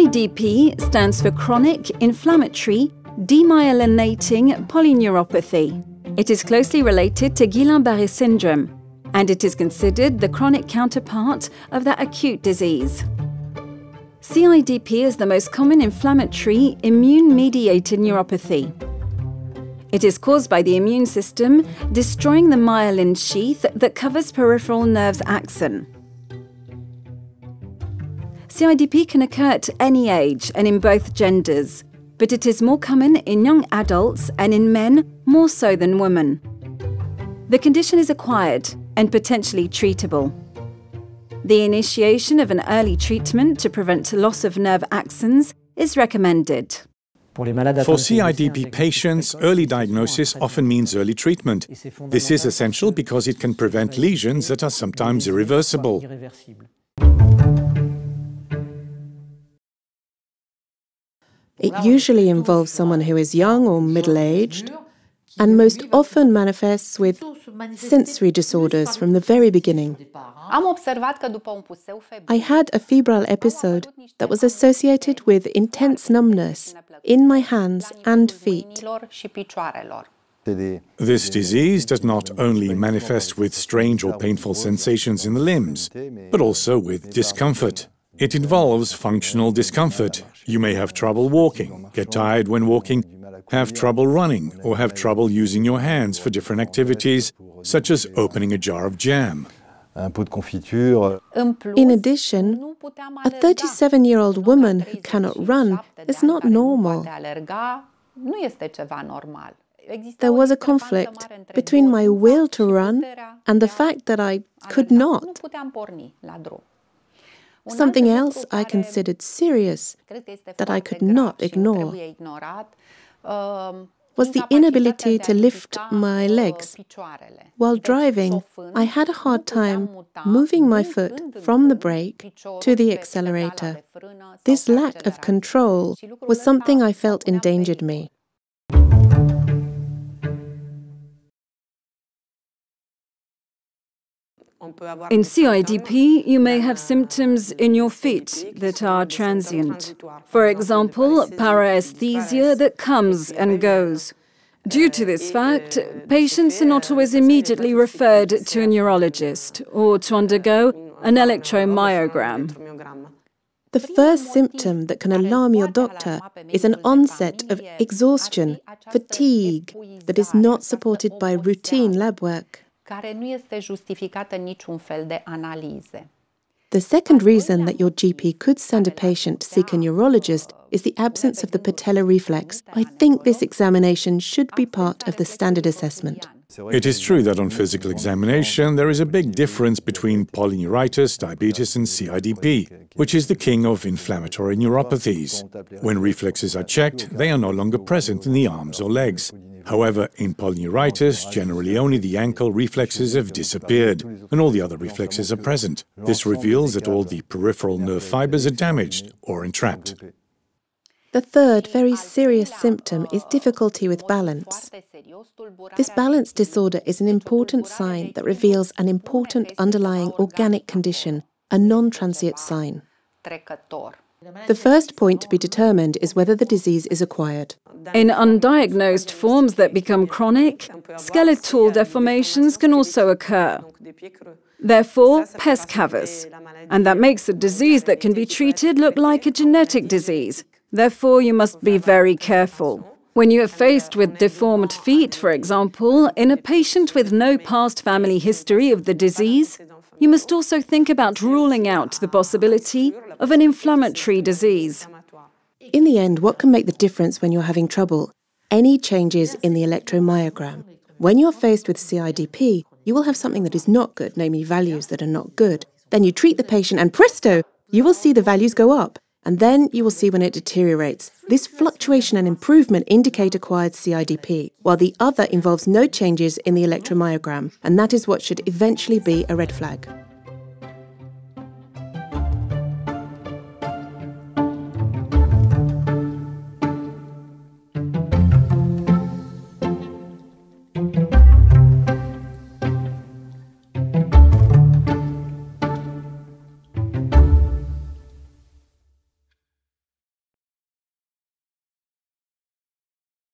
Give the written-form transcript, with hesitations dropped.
CIDP stands for chronic, inflammatory, demyelinating polyneuropathy. It is closely related to Guillain-Barré syndrome, and it is considered the chronic counterpart of that acute disease. CIDP is the most common inflammatory, immune-mediated neuropathy. It is caused by the immune system destroying the myelin sheath that covers peripheral nerves axon. CIDP can occur at any age and in both genders, but it is more common in young adults and in men more so than women. The condition is acquired and potentially treatable. The initiation of an early treatment to prevent loss of nerve axons is recommended. For CIDP patients, early diagnosis often means early treatment. This is essential because it can prevent lesions that are sometimes irreversible. It usually involves someone who is young or middle-aged, and most often manifests with sensory disorders from the very beginning. I had a febrile episode that was associated with intense numbness in my hands and feet. This disease does not only manifest with strange or painful sensations in the limbs, but also with discomfort. It involves functional discomfort. You may have trouble walking, get tired when walking, have trouble running, or have trouble using your hands for different activities, such as opening a jar of jam. In addition, a 37-year-old woman who cannot run is not normal. There was a conflict between my will to run and the fact that I could not. Something else I considered serious that I could not ignore was the inability to lift my legs. While driving, I had a hard time moving my foot from the brake to the accelerator. This lack of control was something I felt endangered me. In CIDP, you may have symptoms in your feet that are transient. For example, paraesthesia that comes and goes. Due to this fact, patients are not always immediately referred to a neurologist or to undergo an electromyogram. The first symptom that can alarm your doctor is an onset of exhaustion, fatigue, that is not supported by routine lab work. The second reason that your GP could send a patient to seek a neurologist is the absence of the patellar reflex. I think this examination should be part of the standard assessment. It is true that on physical examination there is a big difference between polyneuritis, diabetes and CIDP, which is the king of inflammatory neuropathies. When reflexes are checked, they are no longer present in the arms or legs. However, in polyneuritis, generally only the ankle reflexes have disappeared, and all the other reflexes are present. This reveals that all the peripheral nerve fibers are damaged or entrapped. The third very serious symptom is difficulty with balance. This balance disorder is an important sign that reveals an important underlying organic condition, a non-transient sign. The first point to be determined is whether the disease is acquired. In undiagnosed forms that become chronic, skeletal deformations can also occur. Therefore, pes cavus, and that makes a disease that can be treated look like a genetic disease. Therefore, you must be very careful. When you are faced with deformed feet, for example, in a patient with no past family history of the disease, you must also think about ruling out the possibility of an inflammatory disease. In the end, what can make the difference when you're having trouble? Any changes in the electromyogram. When you're faced with CIDP, you will have something that is not good, namely values that are not good. Then you treat the patient and presto, you will see the values go up. And then you will see when it deteriorates. This fluctuation and improvement indicate acquired CIDP, while the other involves no changes in the electromyogram, and that is what should eventually be a red flag.